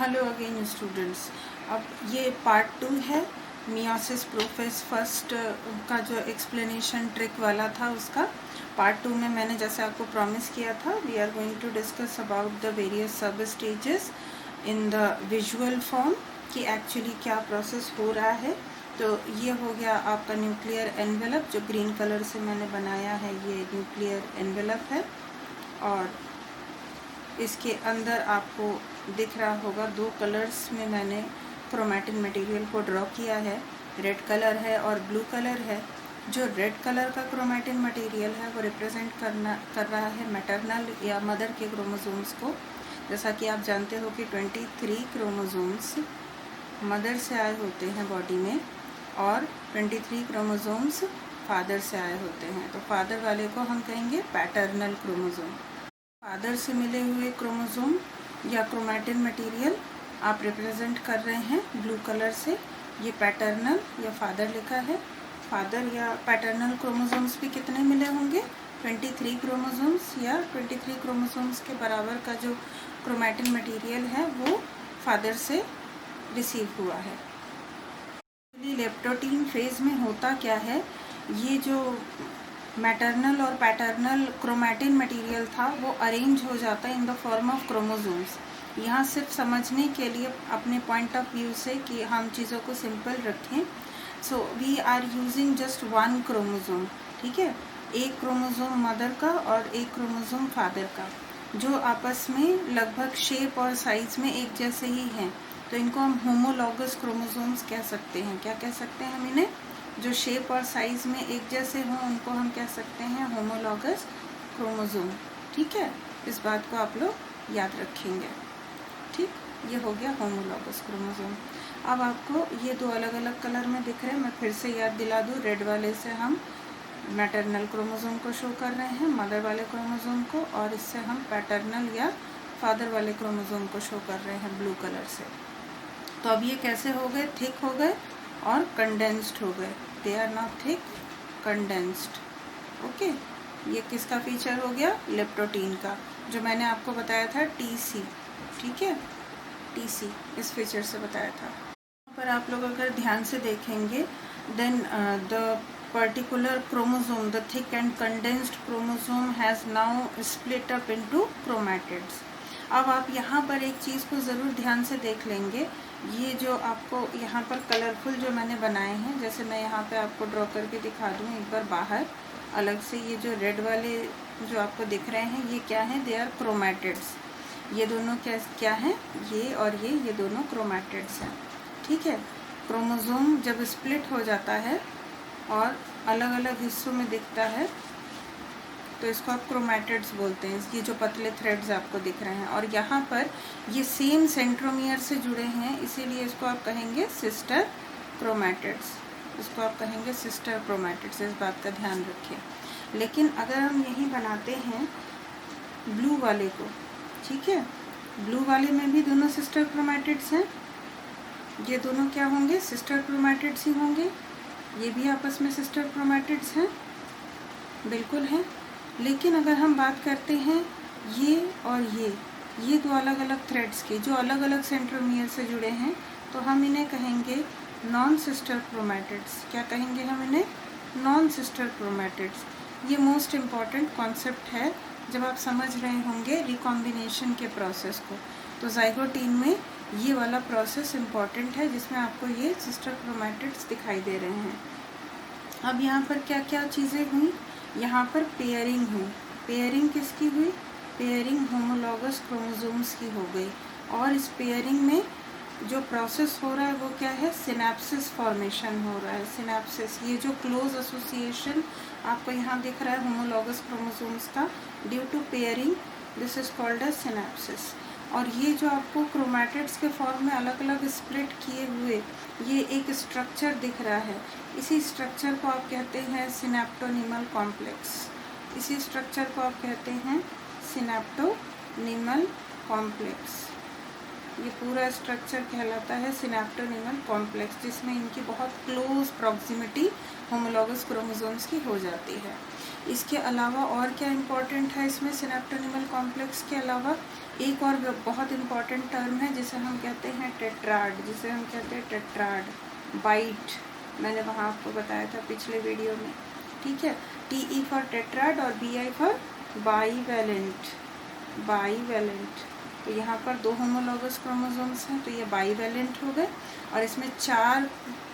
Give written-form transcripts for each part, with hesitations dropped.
Hello again students. अब ये part 2 है मियोसिस प्रोफेस फर्स्ट का जो एक्सप्लेनेशन ट्रिक वाला था उसका। पार्ट 2 में मैंने जैसे आपको प्रॉमिस किया था we are going to discuss about the various sub stages in the visual form कि एक्चुअली क्या प्रोसेस हो रहा है। तो ये हो गया आपका न्यूक्लियर एनवेलप जो ग्रीन कलर से मैंने बनाया है, ये न्यूक्लियर एनवेलप है और इसके अंदर आपको दिख रहा होगा दो कलर्स में मैंने क्रोमैटिन मटेरियल को ड्रॉ किया है, रेड कलर है और ब्लू कलर है। जो रेड कलर का क्रोमैटिन मटेरियल है वो रिप्रेजेंट कर रहा है मैटरनल या मदर के क्रोमोसोम्स को। जैसा कि आप जानते हो कि 23 क्रोमोसोम्स मदर से आए होते हैं बॉडी में और 23 क्रोमोसोम्स फादर से आए होते हैं। तो फादर वाले को हम कहेंगे पैटर्नल क्रोमोसोम। फादर से मिले हुए क्रोमोसोम या क्रोमैटिन मटेरियल आप रिप्रेजेंट कर रहे हैं ब्लू कलर से। ये पैटर्नल या फादर लिखा है। फादर या पैटर्नल क्रोमोसोम्स भी कितने मिले होंगे? 23 क्रोमोसोम्स या 23 क्रोमोसोम्स के बराबर का जो क्रोमैटिन मटेरियल है वो फादर से रिसीव हुआ है। लेप्टोटीन फेज में होता क्या है, ये जो मैटरनल और पैटर्नल क्रोमैटिन मटेरियल था वो अरेंज हो जाता है in the form of chromosomes. यहाँ सिर्फ समझने के लिए अपने पॉइंट ऑफ व्यू से कि हम चीज़ों को सिंपल रखें, so we are using just one chromosome. ठीक है, एक क्रोमोसोम मदर का और एक क्रोमोसोम फादर का जो आपस में लगभग शेप और साइज में एक जैसे ही हैं, तो इनको हम होमोलॉगस क्रोमोसोम्स कह सकते हैं। क्या कह सकते हैं हम इन्हें? जो शेप और साइज में एक जैसे हों उनको हम कह सकते हैं होमोलॉगस क्रोमोसोम। ठीक है, इस बात को आप लोग याद रखेंगे। ठीक, ये हो गया होमोलॉगस क्रोमोसोम। अब आपको ये दो अलग अलग कलर में दिख रहे हैं, मैं फिर से याद दिला दूँ। रेड वाले से हम मैटरनल क्रोमोसोम को शो कर रहे हैं, मदर वाले क्रोमोसोम को, और इससे हम पैटर्नल या फादर वाले क्रोमोसोम को शो कर रहे हैं ब्लू कलर से। तो अब ये कैसे हो गए? थिक हो गए और कंडेंस्ड हो गए। They are not thick, condensed. Okay, ये किसका फीचर हो गया? लेप्टोटीन का, जो मैंने आपको बताया था TC। ठीक है, TC इस फीचर से बताया था। यहाँ पर आप लोग अगर ध्यान से देखेंगे then the particular chromosome, the thick and condensed chromosome has now split up into chromatids. अब आप यहाँ पर एक चीज़ को ज़रूर ध्यान से देख लेंगे। ये जो आपको यहाँ पर कलरफुल जो मैंने बनाए हैं, जैसे मैं यहाँ पे आपको ड्रॉ करके दिखा दूँ एक बार बाहर अलग से, ये जो रेड वाले जो आपको दिख रहे हैं ये क्या हैं? They are chromatids. ये दोनों क्या हैं? ये और ये दोनों क्रोमैटिड्स हैं। ठीक है, क्रोमोसोम जब स्प्लिट हो जाता है और अलग अलग हिस्सों में दिखता है तो इसको आप क्रोमैटिड्स बोलते हैं। ये जो पतले थ्रेड्स आपको दिख रहे हैं और यहाँ पर ये सेम सेंट्रोमियर से जुड़े हैं, इसीलिए इसको आप कहेंगे सिस्टर क्रोमैटिड्स। इसको आप कहेंगे सिस्टर क्रोमैटिड्स, इस बात का ध्यान रखिए। लेकिन अगर हम यही बनाते हैं ब्लू वाले को, ठीक है, ब्लू वाले में भी दोनों सिस्टर क्रोमैटिड्स हैं। ये दोनों क्या होंगे? सिस्टर क्रोमैटिड्स ही होंगे। ये भी आपस में सिस्टर क्रोमैटिड्स हैं, बिल्कुल हैं। लेकिन अगर हम बात करते हैं ये और ये दो अलग अलग थ्रेड्स के जो अलग अलग सेंट्रोमियर से जुड़े हैं, तो हम इन्हें कहेंगे नॉन सिस्टर क्रोमैटिड्स। क्या कहेंगे हम इन्हें? Non sister chromatids. ये मोस्ट इम्पॉर्टेंट कॉन्सेप्ट है जब आप समझ रहे होंगे रिकॉम्बिनेशन के प्रोसेस को। तो ज़ाइगोटीन में ये वाला प्रोसेस इम्पॉर्टेंट है जिसमें आपको ये सिस्टर क्रोमैटिड्स दिखाई दे रहे हैं। अब यहाँ पर क्या क्या चीज़ें हुई? यहाँ पर पेयरिंग हुई। पेयरिंग किसकी हुई? पेयरिंग होमोलॉगस क्रोमोसोम्स की हो गई। और इस पेयरिंग में जो प्रोसेस हो रहा है वो क्या है? सिनैप्सिस फॉर्मेशन हो रहा है। सिनैप्सिस, ये जो क्लोज एसोसिएशन आपको यहाँ दिख रहा है होमोलॉगस क्रोमोसोम्स का due to pairing, this is called as synapsis. और ये जो आपको क्रोमैटिड्स के फॉर्म में अलग अलग स्प्लिट किए हुए ये एक स्ट्रक्चर दिख रहा है, इसी स्ट्रक्चर को आप कहते हैं सिनैप्टोनिमल कॉम्प्लेक्स। इसी स्ट्रक्चर को आप कहते हैं सिनैप्टोनिमल कॉम्प्लेक्स। ये पूरा स्ट्रक्चर कहलाता है सिनैप्टोनिमल कॉम्प्लेक्स, जिसमें इनकी बहुत क्लोज प्रॉक्सिमिटी होमोलॉगस क्रोमोसोम्स की हो जाती है। इसके अलावा और क्या इम्पोर्टेंट है इसमें? सिनैप्टोनिमल कॉम्प्लेक्स के अलावा एक और बहुत इम्पॉर्टेंट टर्म है जिसे हम कहते हैं टेट्राड, जिसे हम कहते हैं टेट्राड, बाइट, मैंने वहाँ आपको बताया था पिछले वीडियो में, ठीक है। TE फॉर टेट्राड और BI फॉर बाईवैलेंट, बाईवैलेंट। तो यहाँ पर 2 होमोलॉगस क्रोमोसोम्स हैं, तो ये बाईवैलेंट हो गए, और इसमें 4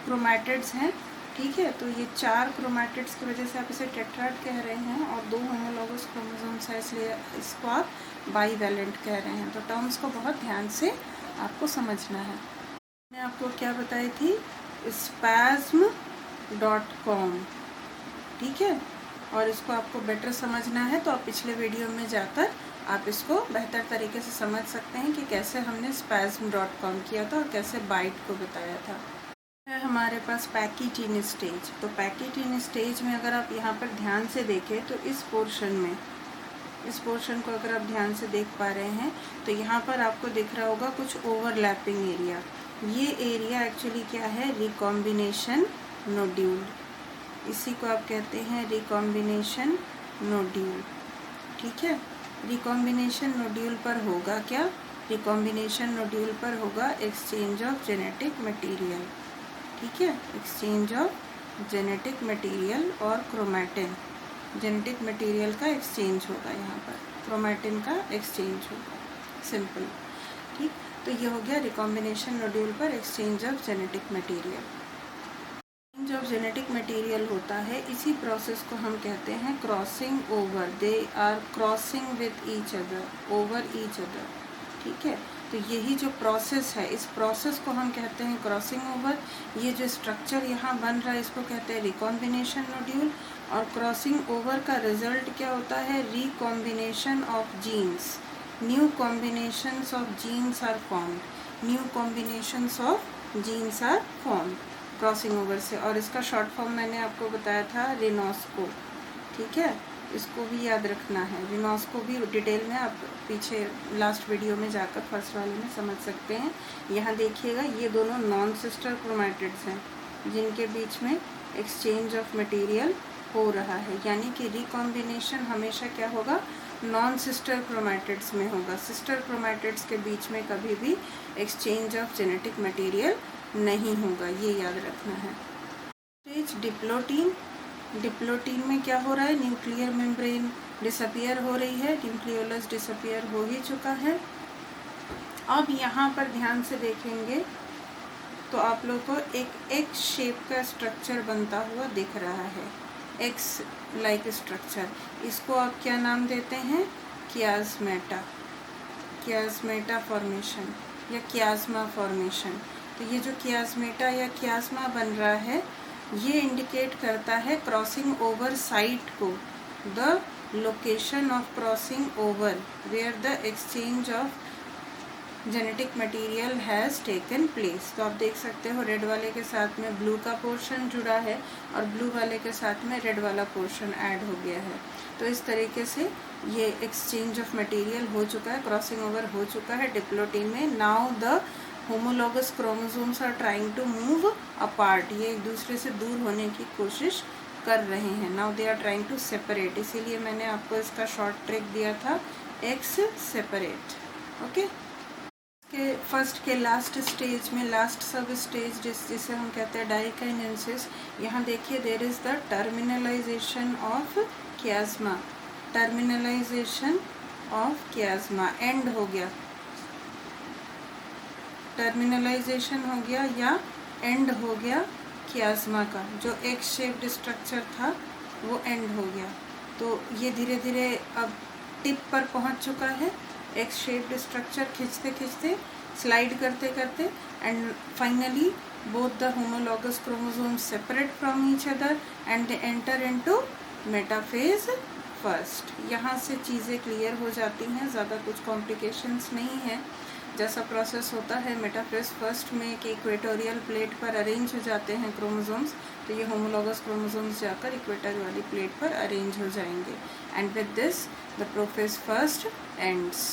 क्रोमैटिड्स हैं, ठीक है। तो ये 4 क्रोमैटिड्स की वजह से आप इसे टेट्राड कह रहे हैं, और 2 होमोलॉगस क्रोमोसोम्स है इसलिए इसको आप बाईवैलेंट कह रहे हैं। तो टर्म्स को बहुत ध्यान से आपको समझना है। मैंने आपको क्या बताई थी, spasm.com, ठीक है। और इसको आपको बेटर समझना है तो आप पिछले वीडियो में जाकर आप इसको बेहतर तरीके से समझ सकते हैं कि कैसे हमने spasm.com किया था और कैसे बाइट को बताया था। है हमारे पास पैकीटिन स्टेज। तो पैकीटिन स्टेज में अगर आप यहाँ पर ध्यान से देखें तो इस पोर्शन में, इस पोर्शन को अगर आप ध्यान से देख पा रहे हैं तो यहाँ पर आपको दिख रहा होगा कुछ ओवरलैपिंग एरिया। ये एरिया एक्चुअली क्या है, रिकॉम्बिनेशन नोड्यूल, इसी को आप कहते हैं रिकॉम्बिनेशन नोड्यूल, ठीक है। रिकॉम्बिनेशन नोड्यूल पर होगा क्या, रिकॉम्बिनेशन नोड्यूल पर होगा एक्सचेंज ऑफ जेनेटिक मटेरियल, ठीक है, एक्सचेंज ऑफ जेनेटिक मटेरियल और क्रोमैटिन, जेनेटिक मटेरियल का एक्सचेंज होगा, यहाँ पर क्रोमैटिन का एक्सचेंज होगा, सिंपल, ठीक। तो ये हो गया रिकॉम्बिनेशन नोड्यूल पर exchange of genetic material. Exchange of genetic material होता है, इसी प्रोसेस को हम कहते हैं crossing over, they are crossing with each other, over each other, ठीक है। तो यही जो प्रोसेस है, इस प्रोसेस को हम कहते हैं क्रॉसिंग ओवर। ये जो स्ट्रक्चर यहाँ बन रहा है इसको कहते हैं रिकॉम्बिनेशन नोड्यूल, और क्रॉसिंग ओवर का रिजल्ट क्या होता है, recombination of genes, new combinations of genes are formed, new combinations of genes are formed crossing over से। और इसका शॉर्ट फॉर्म मैंने आपको बताया था रिनोस्को, ठीक है, इसको भी याद रखना है। रिनोस्को भी डिटेल में आप पीछे लास्ट वीडियो में जाकर फर्स्ट वाले में समझ सकते हैं। यहाँ देखिएगा ये दोनों नॉन सिस्टर क्रोमैटिड्स हैं जिनके बीच में एक्सचेंज ऑफ मटेरियल हो रहा है, यानी कि रिकॉम्बिनेशन हमेशा क्या होगा, नॉन सिस्टर क्रोमैटिड्स में होगा, सिस्टर क्रोमैटिड्स के बीच में कभी भी एक्सचेंज ऑफ जेनेटिक मटेरियल नहीं होगा, ये याद रखना है। स्टेज डिप्लोटीन, डिप्लोटीन में क्या हो रहा है, न्यूक्लियर मेम्ब्रेन डिसअपियर हो रही है, न्यूक्लियोलस डिसअपियर हो ही चुका है। अब यहाँ पर ध्यान से देखेंगे तो आप लोग को एक एक्स शेप का स्ट्रक्चर बनता हुआ दिख रहा है, एक्स लाइक स्ट्रक्चर। इसको आप क्या नाम देते हैं, कियास्मेटा, कियास्मेटा फॉर्मेशन या कियास्मा फॉर्मेशन। तो ये जो कियास्मेटा या कियास्मा बन रहा है ये इंडिकेट करता है क्रॉसिंग ओवर साइट को, the location of crossing over where the exchange of genetic material has taken place. तो आप देख सकते हो रेड वाले के साथ में ब्लू का पोर्शन जुड़ा है और ब्लू वाले के साथ में रेड वाला पोर्शन ऐड हो गया है। तो इस तरीके से ये एक्सचेंज ऑफ मटेरियल हो चुका है, क्रॉसिंग ओवर हो चुका है डिप्लोटीन में। Now the homologous chromosomes are trying to move apart, ये एक दूसरे से दूर होने की कोशिश कर रहे हैं। Now they are trying to separate, इसीलिए मैंने आपको इसका शॉर्ट ट्रिक दिया था, एक्स सेपरेट, ओके। के फर्स्ट के लास्ट स्टेज में, लास्ट सब स्टेज जिसे हम कहते हैं डाइकाइनेसिस, यहाँ देखिए there is the terminalisation of chiasma, terminalisation of chiasma, and हो गया, टर्मिनलाइजेशन हो गया या एंड हो गया कियास्मा का, जो एक शेप्ड स्ट्रक्चर था वो एंड हो गया। तो ये धीरे धीरे अब टिप पर पहुंच चुका है, एक शेप्ड स्ट्रक्चर खींचते खींचते, स्लाइड करते करते, and finally both the homologous chromosomes separate from each other and they enter into metaphase first. यहाँ से चीज़ें क्लियर हो जाती हैं, ज़्यादा कुछ कॉम्प्लिकेशंस नहीं है। जैसा प्रोसेस होता है मेटाफेज फर्स्ट में कि इक्वेटोरियल प्लेट पर अरेंज हो जाते हैं क्रोमोसोम्स, तो ये होमोलॉगस क्रोमोसोम्स जाकर इक्वेटर वाली प्लेट पर अरेंज हो जाएंगे, and with this the prophase first ends.